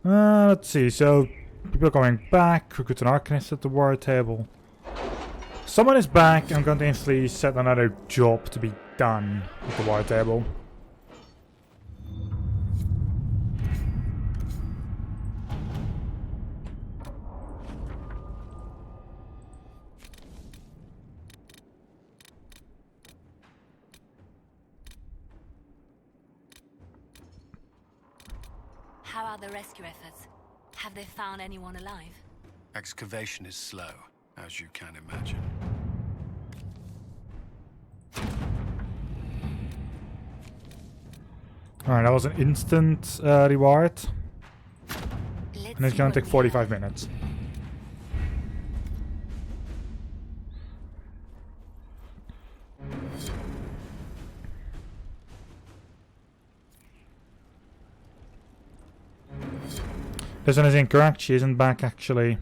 Let's see. So people are going back. Recruit an arcanist at the war table. Someone is back. I'm going to instantly set another job to be done at the war table. How are the rescue efforts? Have they found anyone alive? Excavation is slow, as you can imagine. Alright, that was an instant reward. And it's gonna take 45 minutes. This one is incorrect, she isn't back actually.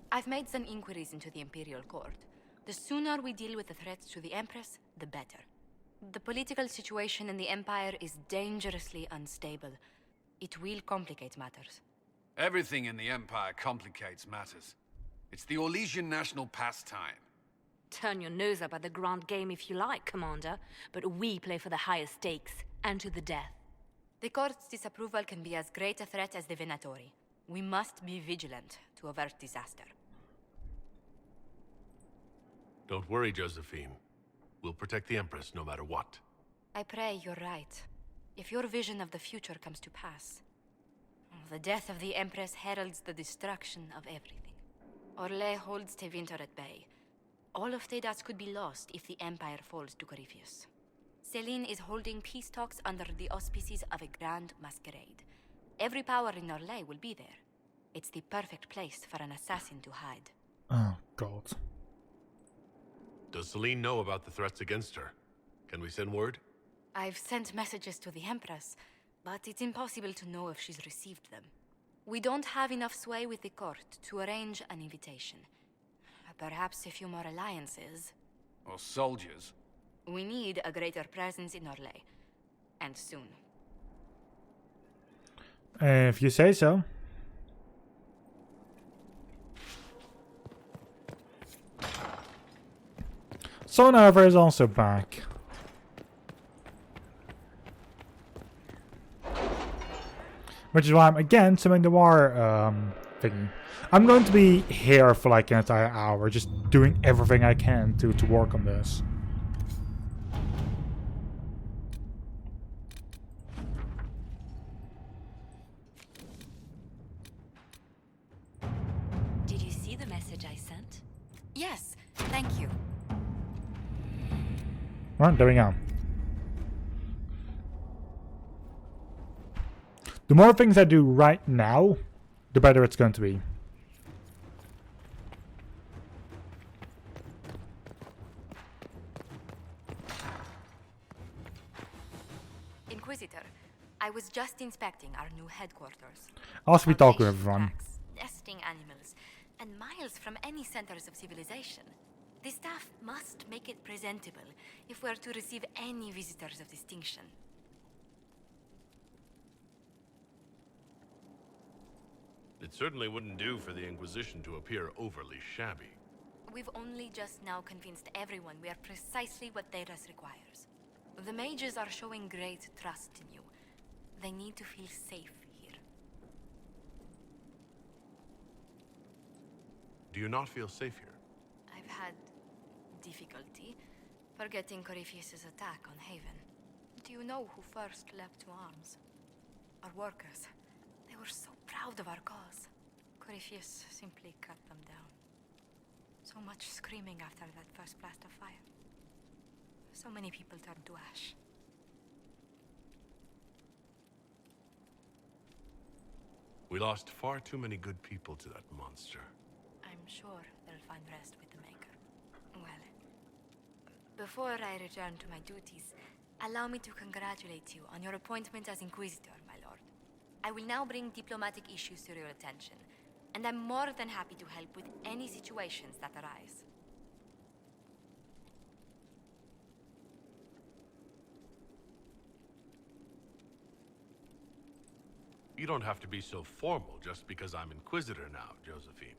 I've made some inquiries into the Imperial Court. The sooner we deal with the threats to the Empress, the better. The political situation in the Empire is dangerously unstable. It will complicate matters. Everything in the Empire complicates matters. It's the Orlesian national pastime. Turn your nose up at the grand game if you like, Commander, but we play for the highest stakes, and to the death. The Court's disapproval can be as great a threat as the Venatori. We must be vigilant to avert disaster. Don't worry, Josephine. We'll protect the Empress no matter what. I pray you're right. If your vision of the future comes to pass. The death of the Empress heralds the destruction of everything. Orlais holds Tevinter at bay. All of Thedas could be lost if the Empire falls to Corypheus. Celine is holding peace talks under the auspices of a grand masquerade. Every power in Orlais will be there. It's the perfect place for an assassin to hide. Oh, God. Does Celine know about the threats against her? Can we send word? I've sent messages to the Empress, but it's impossible to know if she's received them. We don't have enough sway with the court to arrange an invitation. Perhaps a few more alliances. Or soldiers. We need a greater presence in Orlais. And soon. If you say so. Someone, however, is also back. Which is why I'm again summoning the war thingy. I'm going to be here for like an entire hour, just doing everything I can to work on this. Did you see the message I sent? Yes, thank you. Right, there we go. The more things I do right now, the better it's going to be. Inquisitor, I was just inspecting our new headquarters. I'll also be talking with Foundation everyone. tracks, nesting animals, and miles from any centers of civilization. The staff must make it presentable if we're to receive any visitors of distinction. It certainly wouldn't do for the Inquisition to appear overly shabby. We've only just now convinced everyone we are precisely what Thedas requires. The mages are showing great trust in you. They need to feel safe here. Do you not feel safe here? I've had difficulty forgetting Corypheus' attack on Haven. Do you know who first leapt to arms? Our workers. They were so proud of our cause. Corypheus simply cut them down. So much screaming after that first blast of fire. So many people turned to ash. We lost far too many good people to that monster. I'm sure they'll find rest with the Maker. Well, Before I return to my duties, allow me to congratulate you on your appointment as Inquisitor, my lord. I will now bring diplomatic issues to your attention, and I'm more than happy to help with any situations that arise. You don't have to be so formal just because I'm Inquisitor now, Josephine.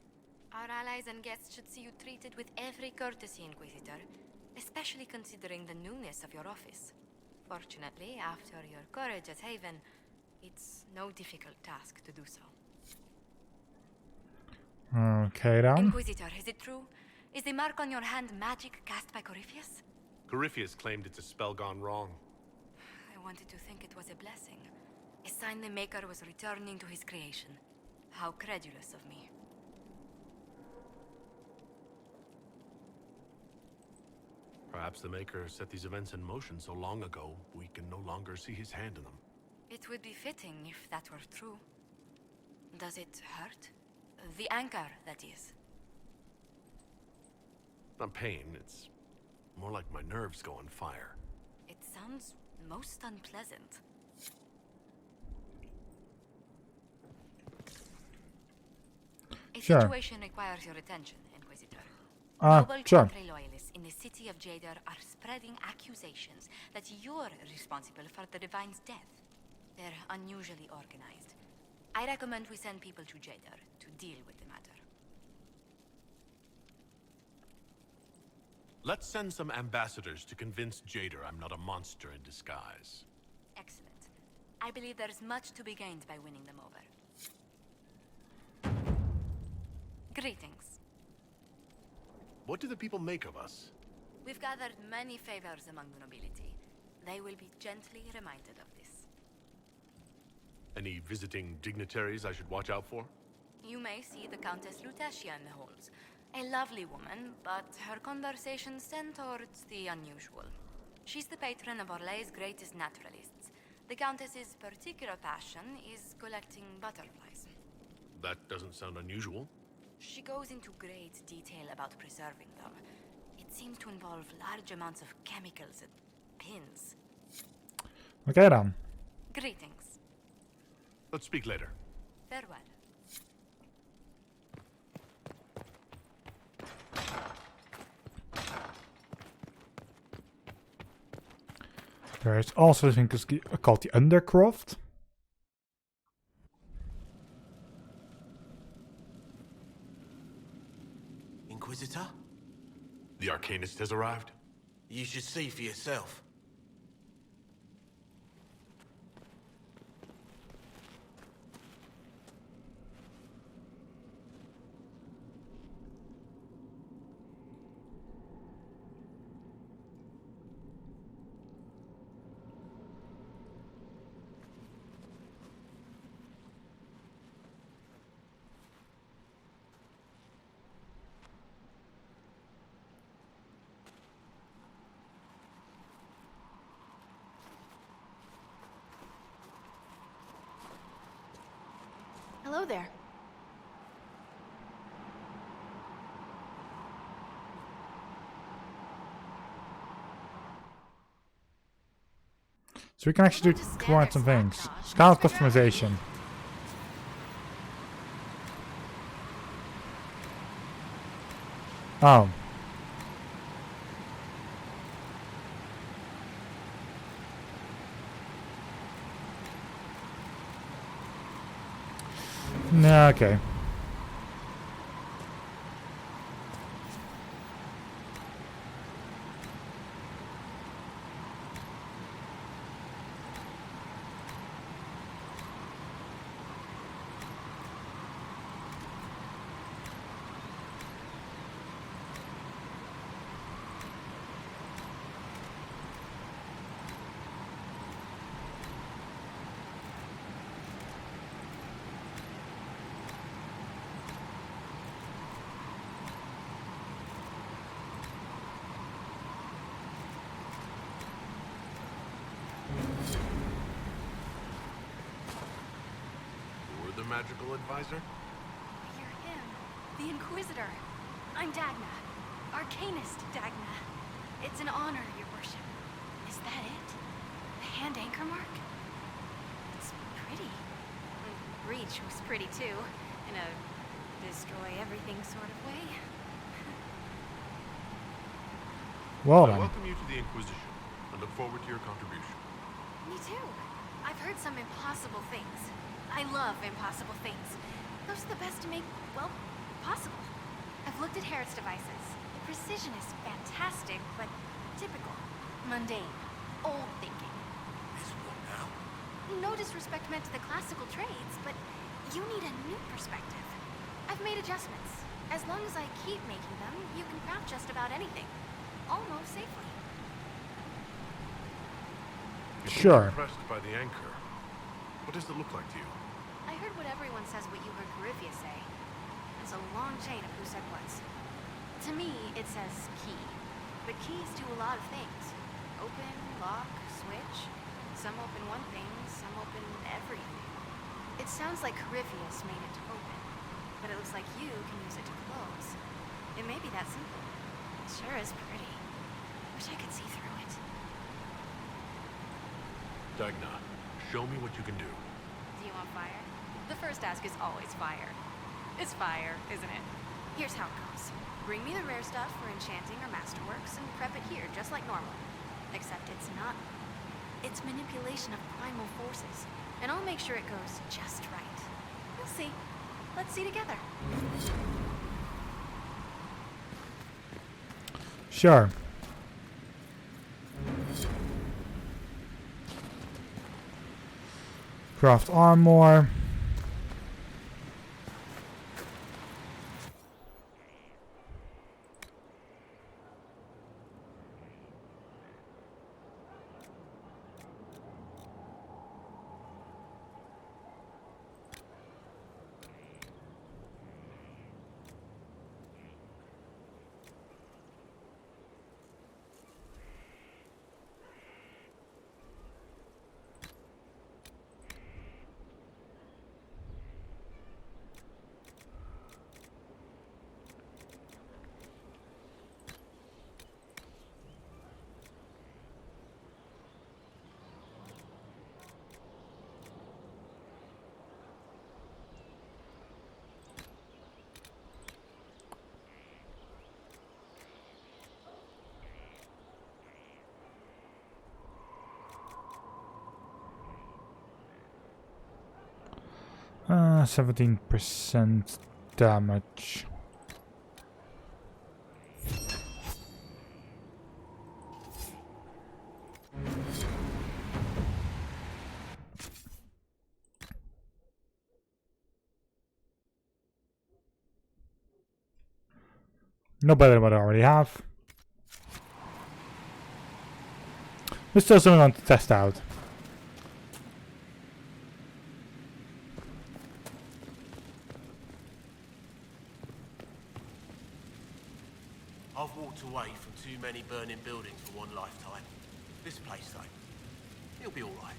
Our allies and guests should see you treated with every courtesy, Inquisitor, especially considering the newness of your office. Fortunately, after your courage at Haven, it's no difficult task to do so. Okay then. Inquisitor, is it true? Is the mark on your hand magic cast by Corypheus? Corypheus claimed it's a spell gone wrong. I wanted to think it was a blessing. A sign the Maker was returning to his creation. How credulous of me. Perhaps the Maker set these events in motion so long ago, we can no longer see his hand in them. It would be fitting if that were true. Does it hurt? The anchor, that is. Not pain, it's more like my nerves go on fire. It sounds most unpleasant. A Sure. situation requires your attention, Inquisitor. Ah, Noble sure. country loyalists in the city of Jadar are spreading accusations that you're responsible for the Divine's death. They're unusually organized. I recommend we send people to Jadar to deal with the matter. Let's send some ambassadors to convince Jader I'm not a monster in disguise. Excellent. I believe there's much to be gained by winning them over. Greetings. What do the people make of us? We've gathered many favors among the nobility. They will be gently reminded of this. Any visiting dignitaries I should watch out for? You may see the Countess Lutetia in the halls. A lovely woman, but her conversations tend towards the unusual. She's the patron of Orlay's greatest naturalists. The Countess's particular passion is collecting butterflies. That doesn't sound unusual. She goes into great detail about preserving them. It seems to involve large amounts of chemicals and pins. Okay then. Greetings. Let's speak later. Farewell. There's also something called the Undercroft. Inquisitor? The Arcanist has arrived? You should see for yourself. Hello there. So we can actually do quite some things. Scout customization. Oh. No, okay. You're the magical advisor? You're him. The Inquisitor. I'm Dagna. Arcanist Dagna. It's an honor, Your Worship. Is that it? The hand anchor mark? It's pretty. The breach was pretty too, in a destroy everything sort of way. Well I then. welcome you to the Inquisition and look forward to your contribution. Me too. I've heard some impossible things. I love impossible things. Those are the best to make, well, possible. I've looked at Harrod's devices. The precision is fantastic, but typical. Mundane. Old thinking. This what now? No disrespect meant to the classical trades, but you need a new perspective. I've made adjustments. As long as I keep making them, you can craft just about anything. Almost safely. You seem Sure. impressed by the anchor. What does it look like to you? I heard what everyone says what you heard Garifia say. It's a long chain of who said what's. To me, it says key. But keys do a lot of things. Open, lock, switch. Some open one thing, some open everything. It sounds like Carifius made it to open, but it looks like you can use it to close. It may be that simple. It sure is pretty. Wish I could see through it. Dagna, show me what you can do. Do you want fire? The first ask is always fire. It's fire, isn't it? Here's how it goes. Bring me the rare stuff for enchanting or masterworks and prep it here, just like normal. Except it's not. It's manipulation of primal forces, and I'll make sure it goes just right. We'll see. Let's see together. Sure. Craft armor. , 17% damage. No better than what I already have. There's still something I want to test out. I've walked away from too many burning buildings for one lifetime. This place, though, it'll be all right.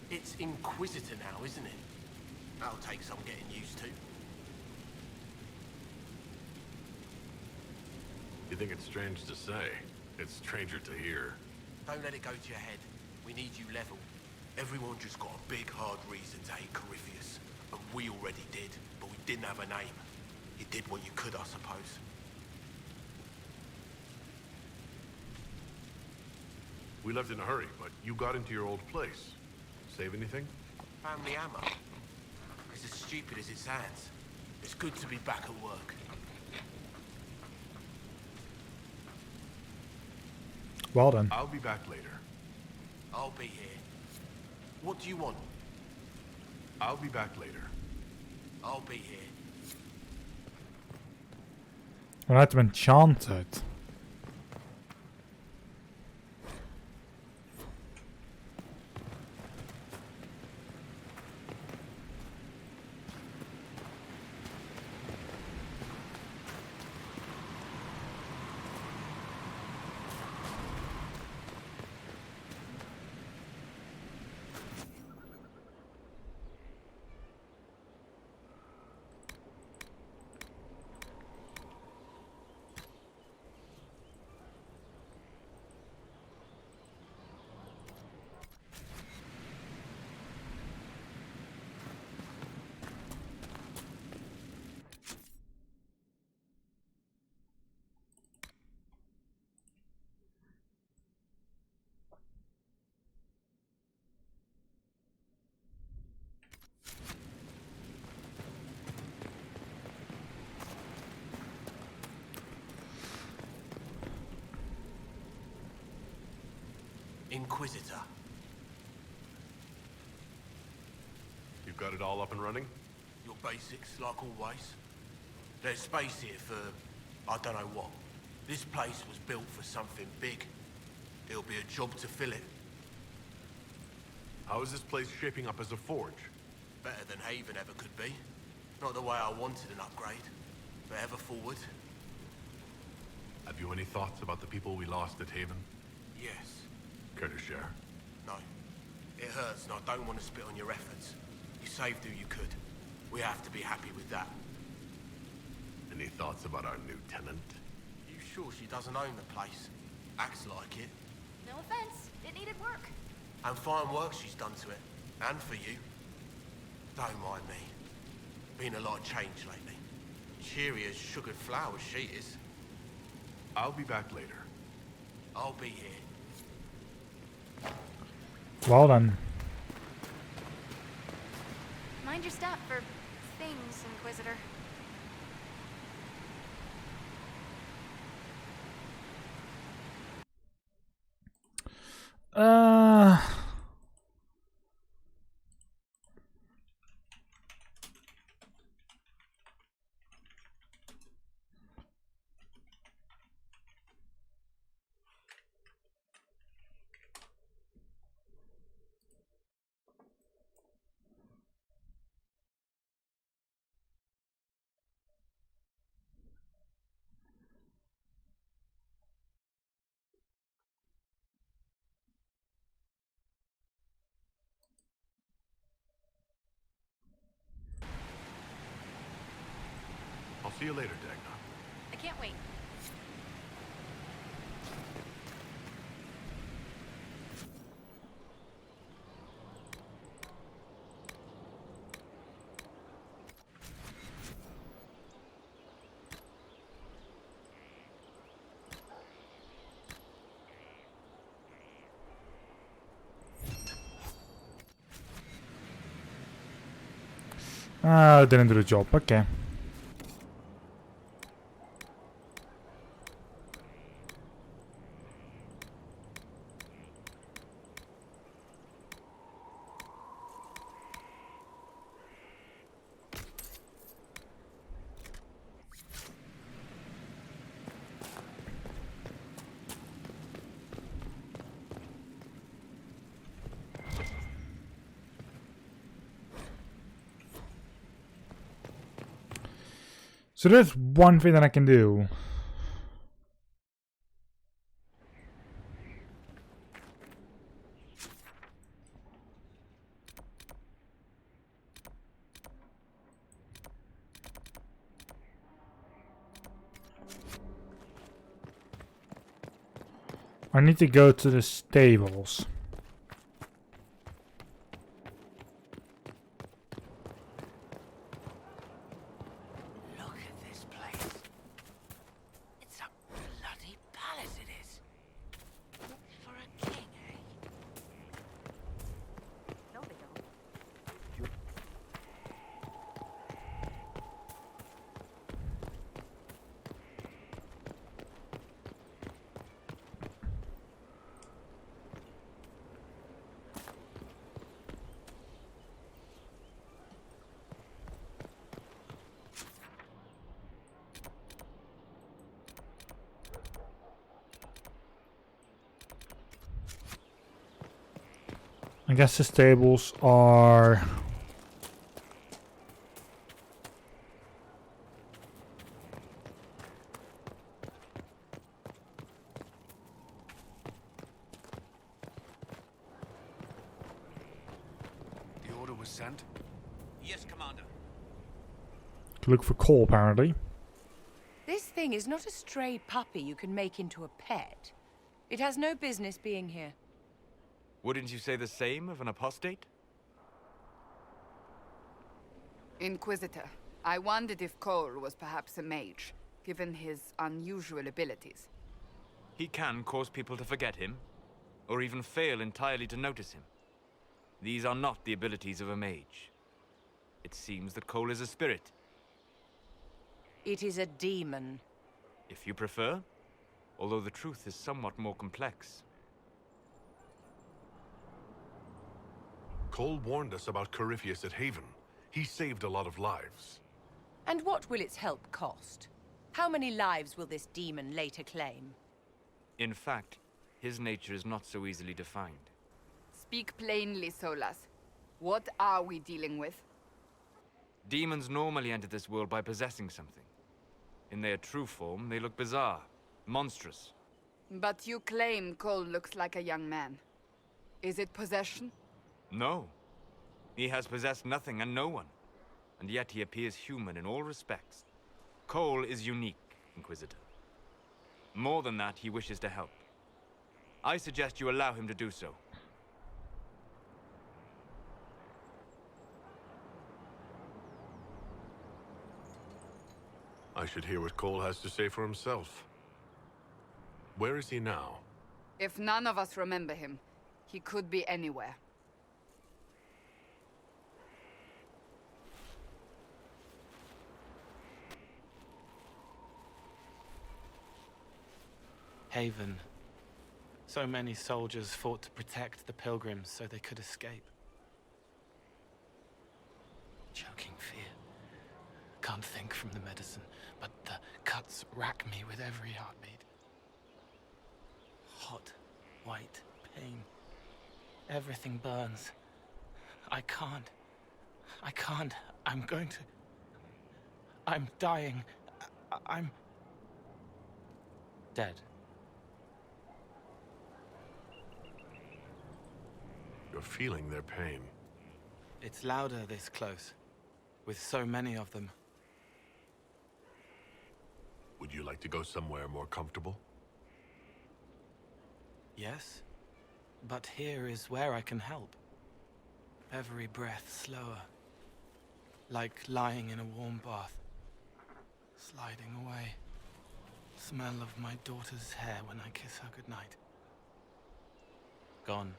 It's Inquisitor now, isn't it? That'll take some getting used to. You think it's strange to say? It's stranger to hear. Don't let it go to your head. We need you level. Everyone just got a big, hard reason to hate Carifius. And we already did, but we didn't have a name. You did what you could, I suppose. We left in a hurry, but you got into your old place. Save anything? Family ammo. It's as stupid as it sounds. It's good to be back at work. Well done. I'll be back later. I'll be here. What do you want? I'll be back later. I'll be here. I'll have to enchant it. Inquisitor. You've got it all up and running? Your basics, like always. There's space here for, I don't know what. This place was built for something big. It'll be a job to fill it. How is this place shaping up as a forge? Better than Haven ever could be. Not the way I wanted an upgrade, but ever forward. Have you any thoughts about the people we lost at Haven? Yes. Care to share? No. It hurts and I don't want to spit on your efforts. You saved who you could. We have to be happy with that. Any thoughts about our new tenant? You sure she doesn't own the place? Acts like it. No offense, it needed work. And fine work she's done to it. And for you. Don't mind me. Been a lot changed lately. Cheery as sugared flowers she is. I'll be back later. I'll be here. Well done. Mind your step for things, Inquisitor. I'll see you later, Dagna. I can't wait. Didn't do the job. Okay. So there's one thing that I can do. I need to go to the stables. Look at this place. It's a bloody palace it is. For a king, eh? No, they don't. I guess the stables are... The order was sent? Yes, Commander. to look for coal, apparently. This thing is not a stray puppy you can make into a pet. It has no business being here. Wouldn't you say the same of an apostate? Inquisitor, I wondered if Cole was perhaps a mage, given his unusual abilities. He can cause people to forget him, or even fail entirely to notice him. These are not the abilities of a mage. It seems that Cole is a spirit, It is a demon. if you prefer, although the truth is somewhat more complex. Cole warned us about Corypheus at Haven. He saved a lot of lives. And what will its help cost? How many lives will this demon later claim? In fact, his nature is not so easily defined. Speak plainly, Solas. What are we dealing with? Demons normally enter this world by possessing something. In their true form, they look bizarre, monstrous. But you claim Cole looks like a young man. Is it possession? No. He has possessed nothing and no one. And yet he appears human in all respects. Cole is unique, Inquisitor. More than that, he wishes to help. I suggest you allow him to do so. I should hear what Cole has to say for himself. Where is he now? If none of us remember him, he could be anywhere. Haven. So many soldiers fought to protect the pilgrims so they could escape. Choking fear. Can't think from the medicine, but the cuts rack me with every heartbeat. Hot, white pain. Everything burns. I can't. I'm going to... I'm dying. I'm... dead. You're feeling their pain. It's louder this close, with so many of them. Would you like to go somewhere more comfortable? Yes, but here is where I can help. Every breath slower, like lying in a warm bath, sliding away. Smell of my daughter's hair when I kiss her goodnight. Gone.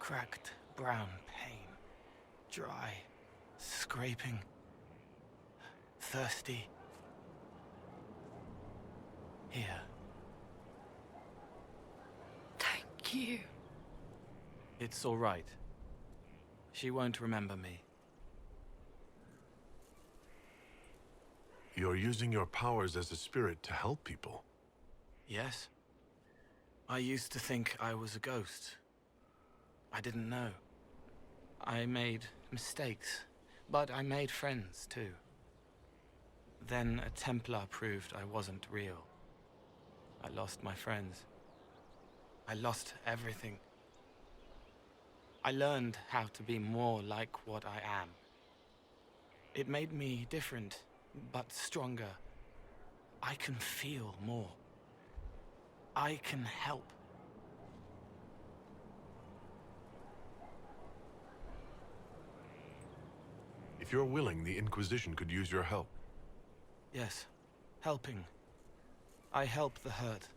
Cracked brown pain, dry, scraping, thirsty. Here. Thank you. It's all right. She won't remember me. You're using your powers as a spirit to help people. Yes? I used to think I was a ghost. I didn't know. I made mistakes, but I made friends too. Then a Templar proved I wasn't real. I lost my friends. I lost everything. I learned how to be more like what I am. It made me different, but stronger. I can feel more. I can help. If you're willing, the Inquisition could use your help. Yes, helping. I help the hurt,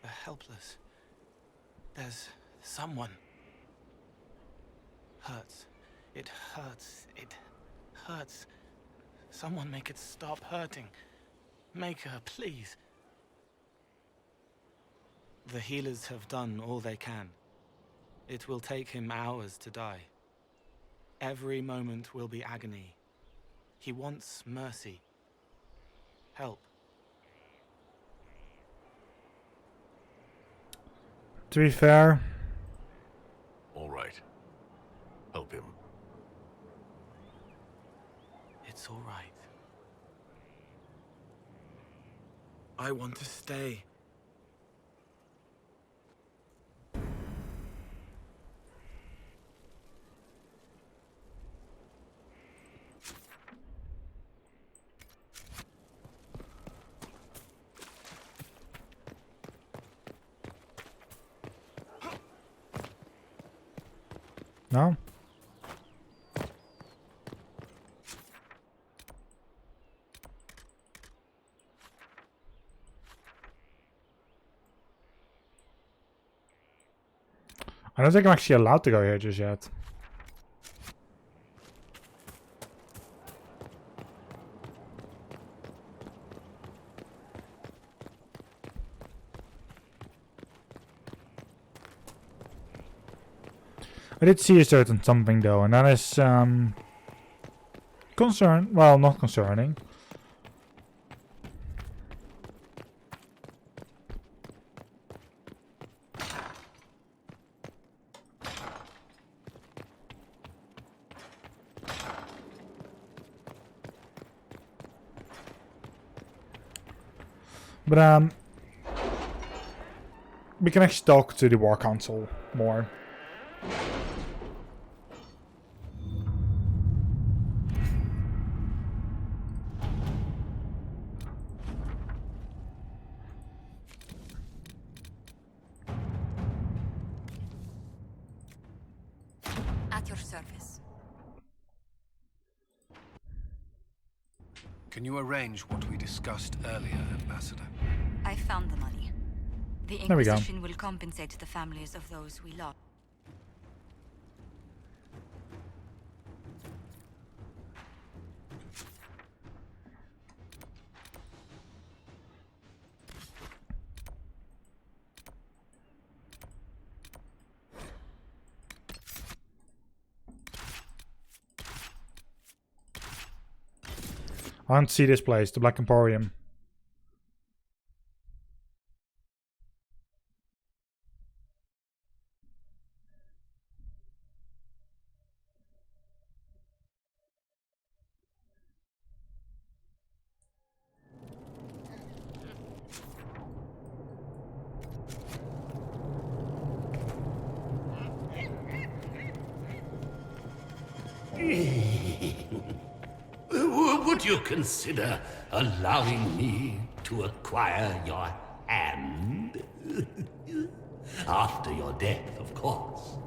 the helpless. There's someone. Hurts. It hurts. It hurts. Someone make it stop hurting. Make her, please. The healers have done all they can. It will take him hours to die. Every moment will be agony. He wants mercy. Help. To be fair, All right. Help him. It's all right. I want to stay. no? I don't think I'm actually allowed to go here just yet. I did see a certain something though, and that is well, not concerning. But we can actually talk to the War Council more. At your service. Can you arrange what we discussed earlier, Ambassador? I found the money. The There we go. Inquisition will compensate the families of those we lost. I want to see this place, the Black Emporium. Would you consider allowing me to acquire your hand? After your death, of course.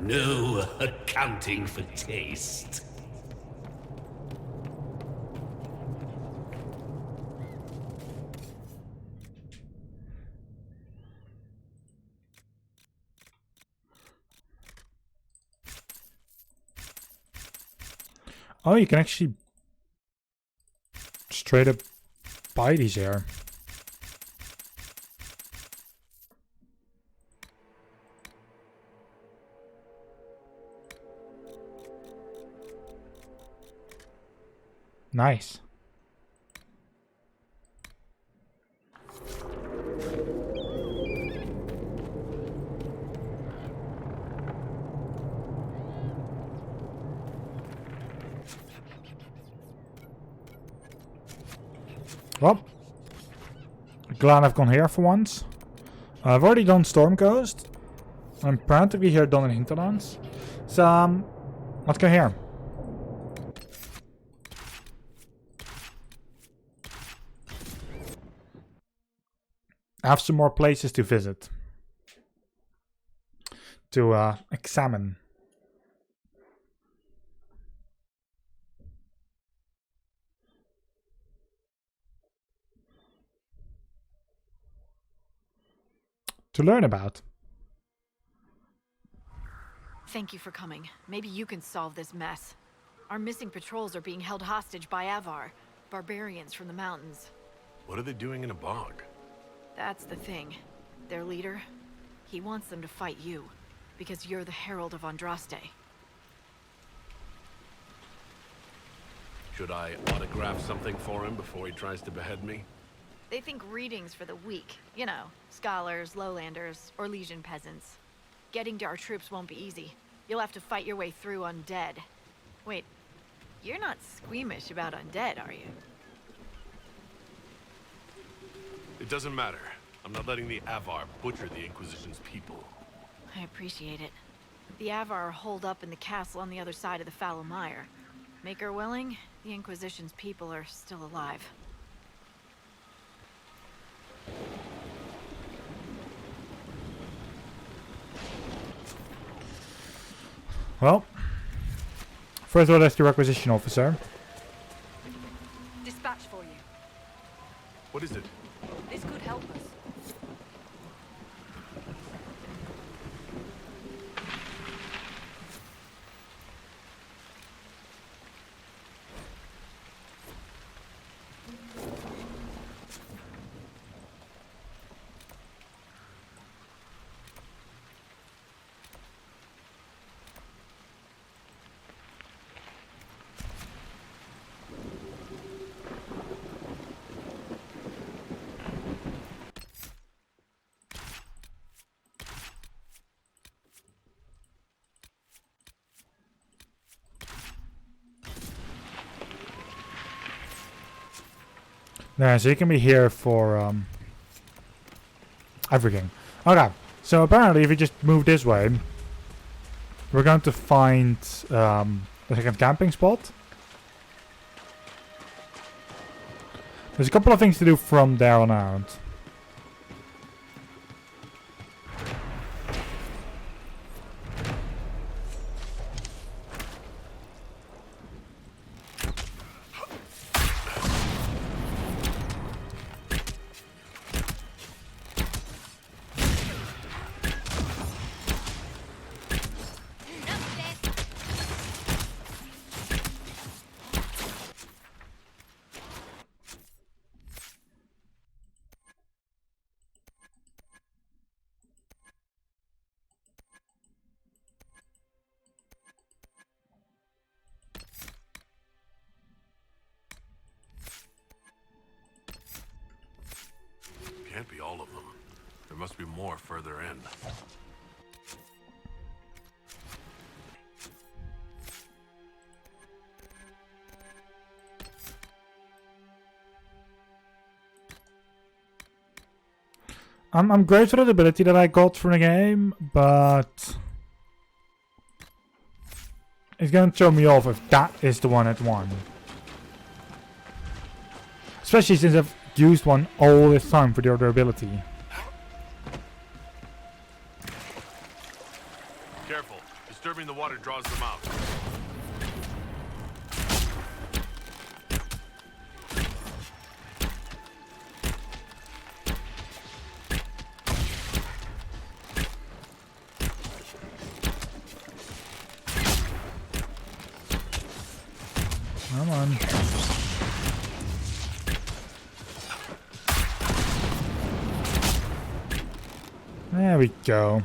No accounting for taste. Oh, you can actually straight up buy these here. Nice. Well, glad I've gone here for once. I've already done Storm Coast. I'm practically here done in Hinterlands. So, let's go here. I have some more places to visit. To examine. To learn about. Thank you for coming. Maybe you can solve this mess. Our missing patrols are being held hostage by Avar, barbarians from the mountains. What are they doing in a bog? That's the thing. Their leader, he wants them to fight you, because you're the Herald of Andraste. Should I autograph something for him before he tries to behead me? They think readings for the weak. You know, scholars, lowlanders, or Legion peasants. Getting to our troops won't be easy. You'll have to fight your way through undead. Wait, you're not squeamish about undead, are you? It doesn't matter. I'm not letting the Avar butcher the Inquisition's people. I appreciate it. The Avar are holed up in the castle on the other side of the fallow mire. Maker willing, the Inquisition's people are still alive. Well, first of all, that's the requisition officer. Dispatch for you. What is it? This could help us. Yeah, so you can be here for everything. Okay, so apparently if you just move this way, we're going to find a second camping spot. There's a couple of things to do from there on out. Can't be all of them. There must be more further in. I'm grateful for the ability that I got from the game, but it's going to throw me off if that is the one at one. Especially since I've used one all this time for the other ability. Careful. Disturbing the water draws them out. Come on. There we go.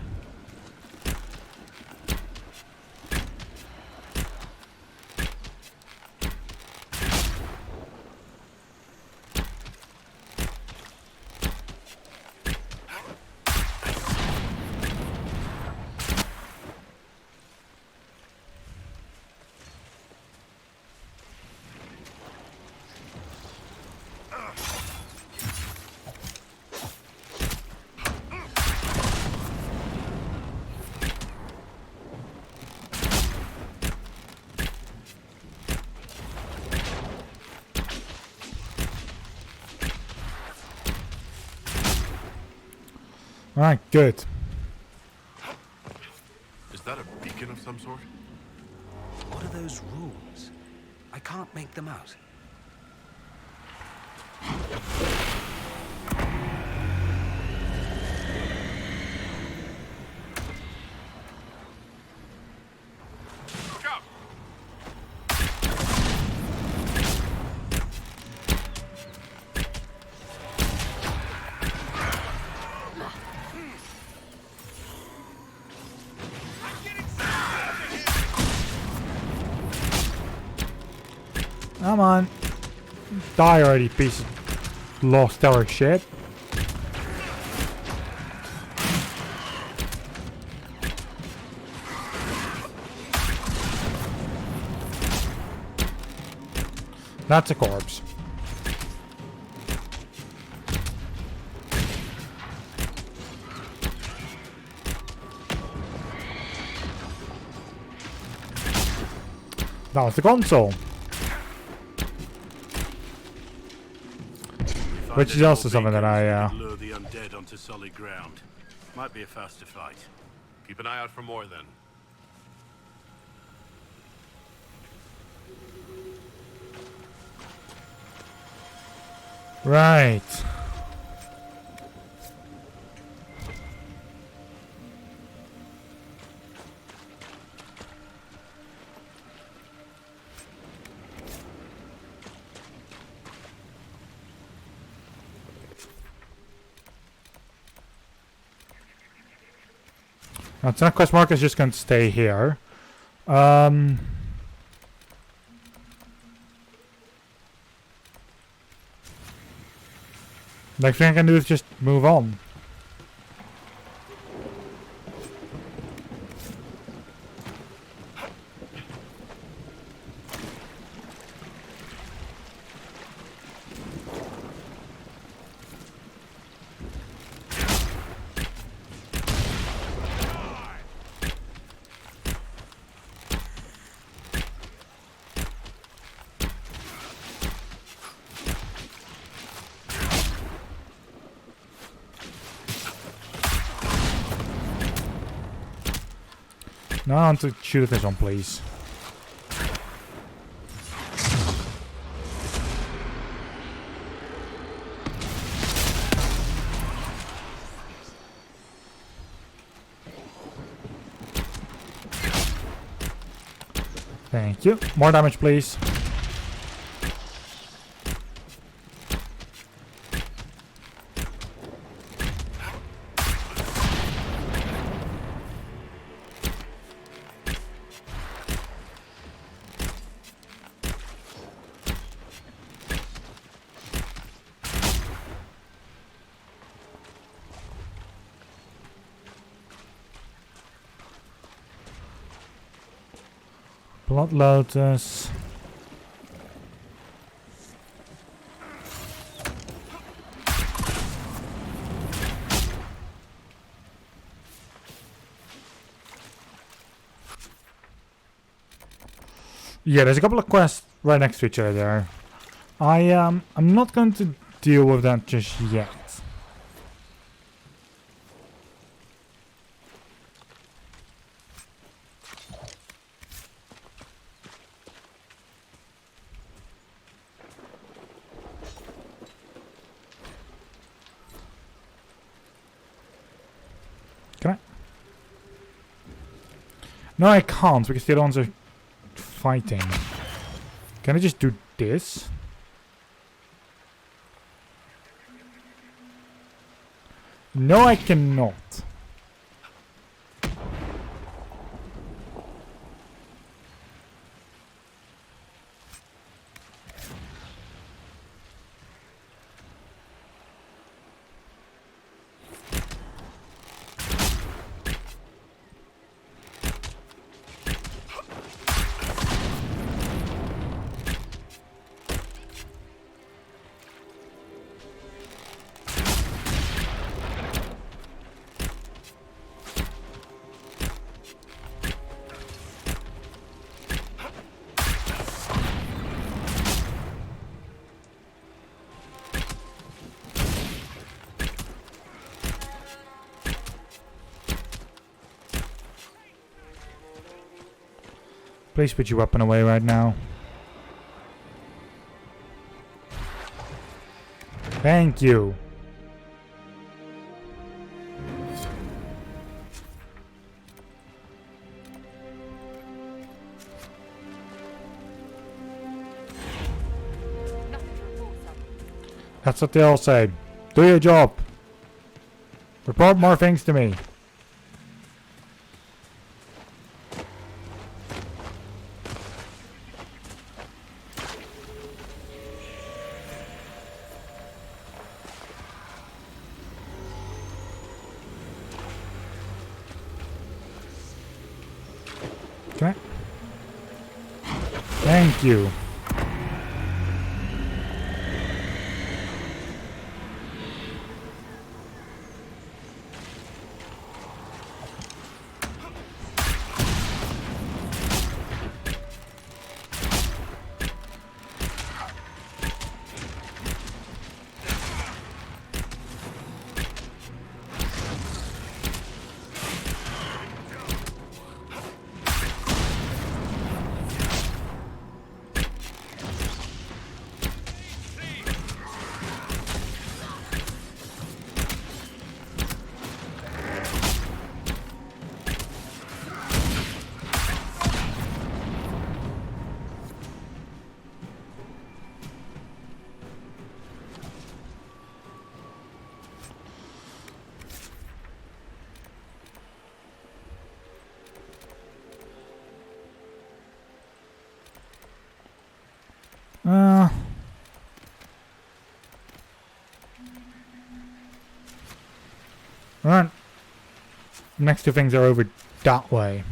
Alright, good. Is that a beacon of some sort? What are those rules? I can't make them out. Look out! Come on. Die already, piece of lost stellar shit. That's a corpse. That was the console. Which is also something that I lure the undead onto solid ground. Might be a faster fight. Keep an eye out for more then. Right. Now, it's not quest mark is just going to stay here. Next thing I can do is just move on. No, I want to shoot at this one, please. Thank you. More damage, please. Blood Lotus. Yeah, there's a couple of quests right next to each other there. I'm not going to deal with that just yet. Can I? No, I can't because the other ones are fighting. Can I just do this? No, I cannot. Please put your weapon away right now. Thank you. That's what they all say. Do your job. Report more things to me. Okay. Thank you. Alright. Next two things are over that way.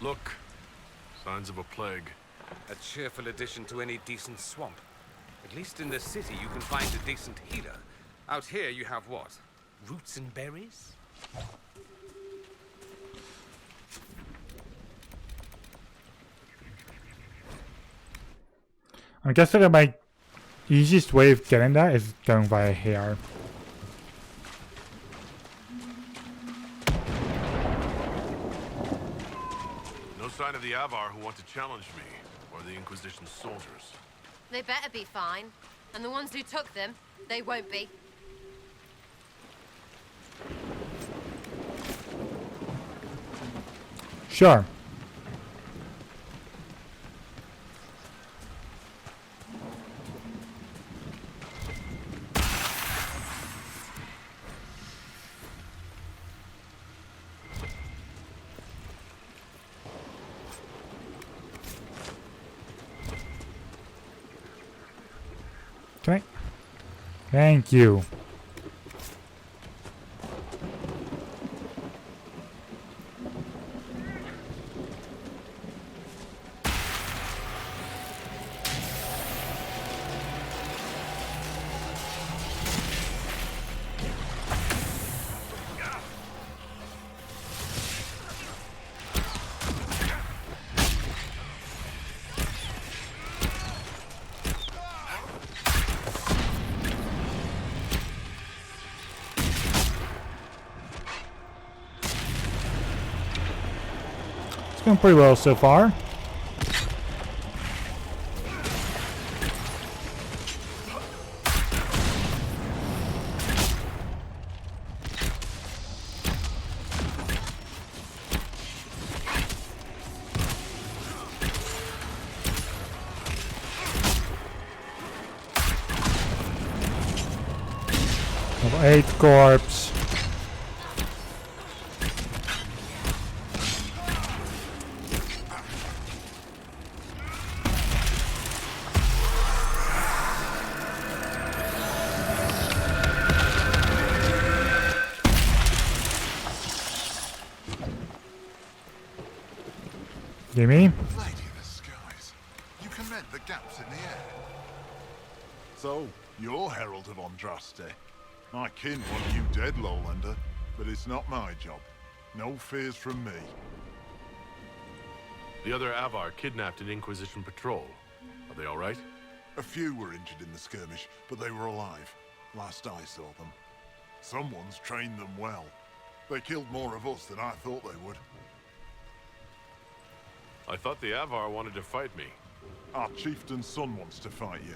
Look. Signs of a plague. A cheerful addition to any decent swamp. At least in the city you can find a decent healer. Out here you have what? Roots and berries? I'm guessing that my easiest way of getting that is going via here. No sign of the Avar who want to challenge me, or the Inquisition's soldiers. They better be fine. And the ones who took them, they won't be. Sure. Okay. Thank you. Going pretty well so far. Level 8 corpse. Gimme. Lady of the skies, you can mend the gaps in the air. So, you're Herald of Andraste. My kin want you dead, Lowlander, but it's not my job. No fears from me. The other Avar kidnapped an Inquisition patrol. Are they all right? A few were injured in the skirmish, but they were alive. Last I saw them. Someone's trained them well. They killed more of us than I thought they would. I thought the Avar wanted to fight me. Our chieftain's son wants to fight you.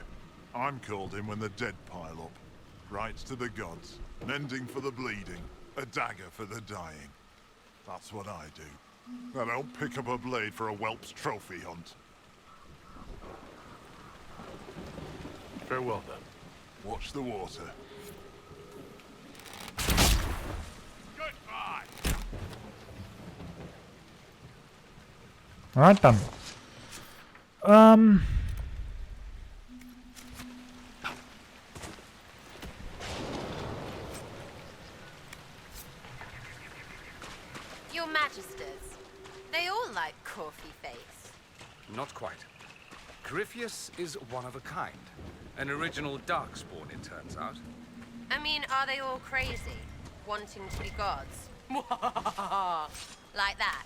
I'm called in when the dead pile up. Rites to the gods, mending for the bleeding, a dagger for the dying. That's what I do. I don't pick up a blade for a whelp's trophy hunt. Farewell, then. Watch the water. Goodbye! Alright then. Your Magisters, they all like coffee face. Not quite. Corypheus is one of a kind. An original Darkspawn, it turns out. I mean, are they all crazy? Wanting to be gods? Like that?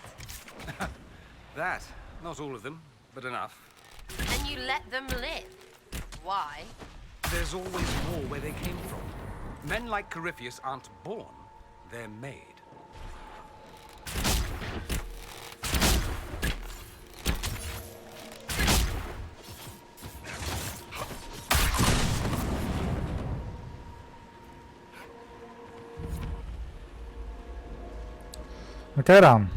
That. Not all of them, but enough. And you let them live? Why? There's always more where they came from. Men like Corypheus aren't born, they're made. Okay then.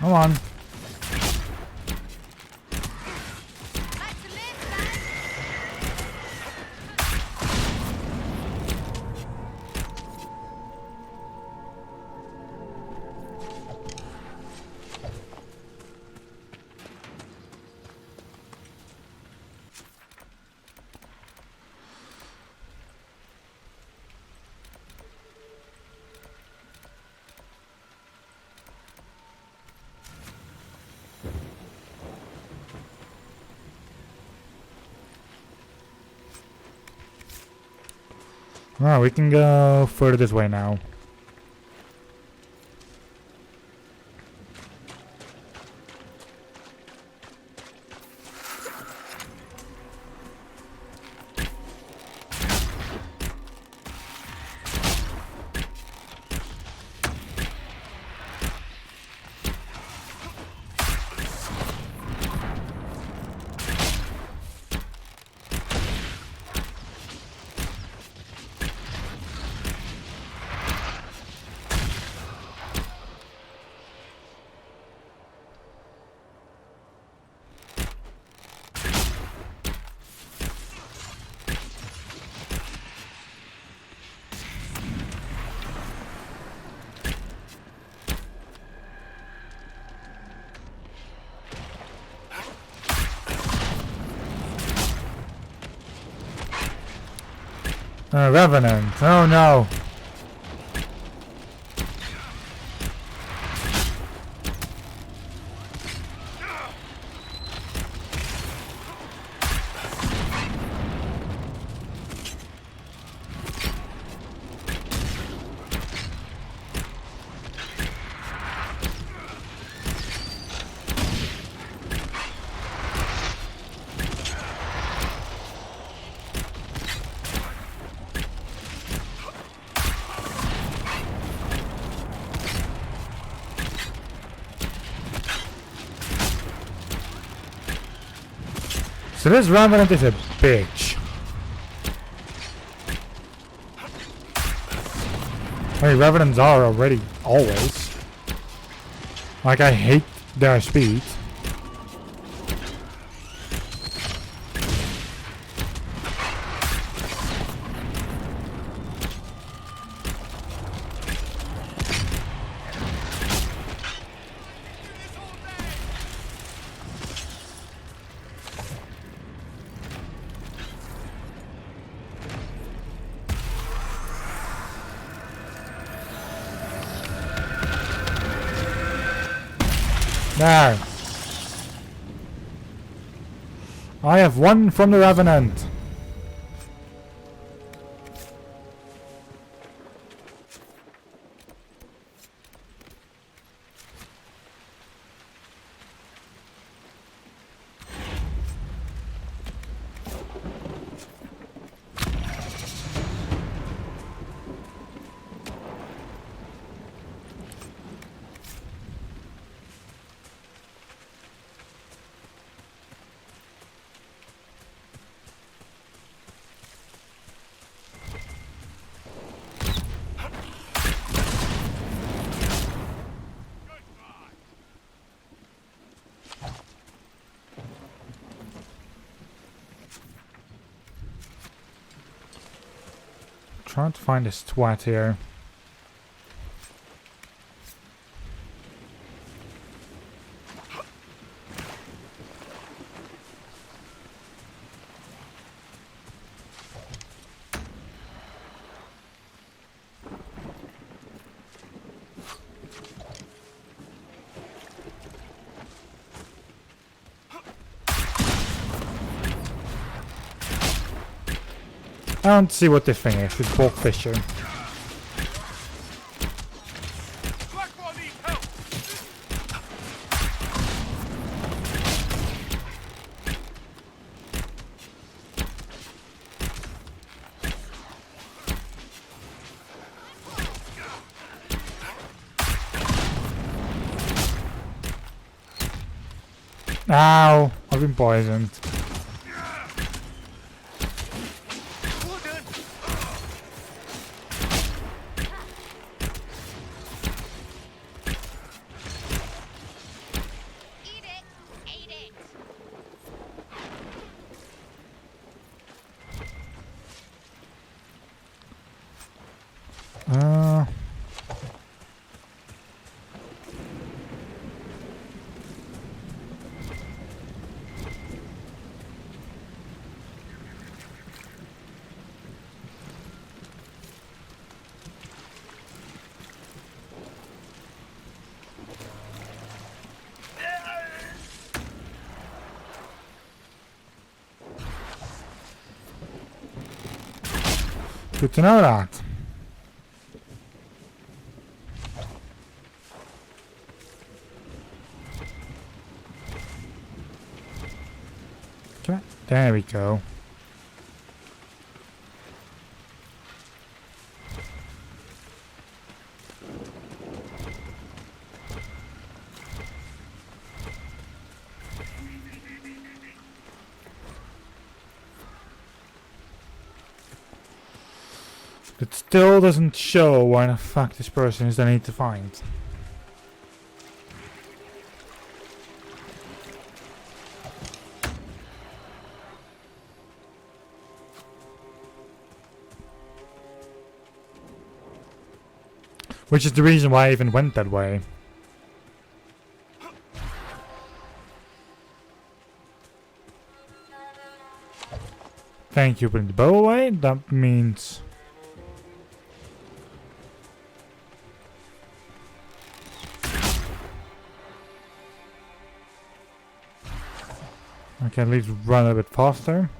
Come on. Alright, we can go further this way now. Revenant. Oh no. So this Revenant is a bitch. I mean, Revenants are already always. Like, I hate their speed. There. I have won from the Revenant. Trying to find this twat here. I don't see what this thing is. It's bulk fisher. Ow! I've been poisoned. Good to know that. Okay, there we go. It still doesn't show why the fuck this person is I need to find. Which is the reason why I even went that way. Thank you for putting the bow away. That means... I can at least run a bit faster.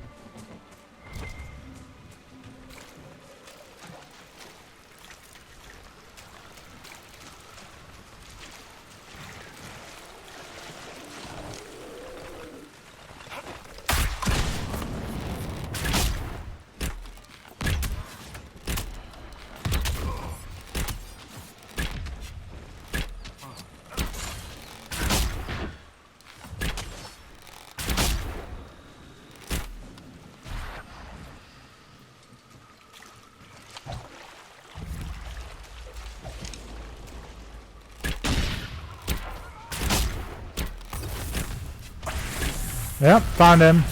Yep, found him.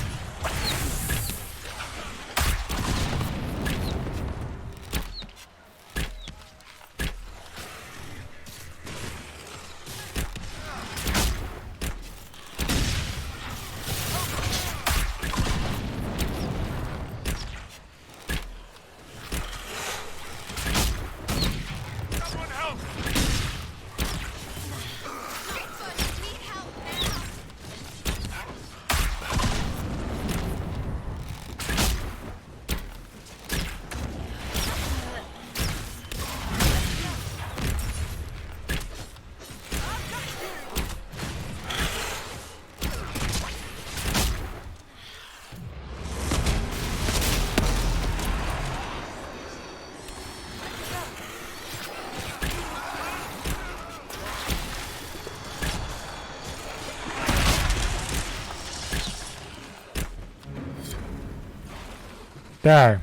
There.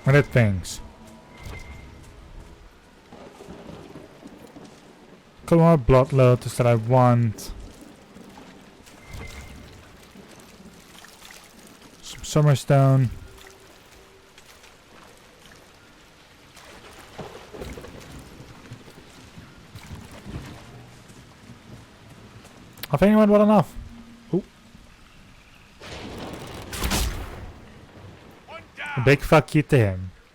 What are things? Couple more blood lotus that I want. Some summerstone. I think I went well enough. Ooh. A big fuck you to him.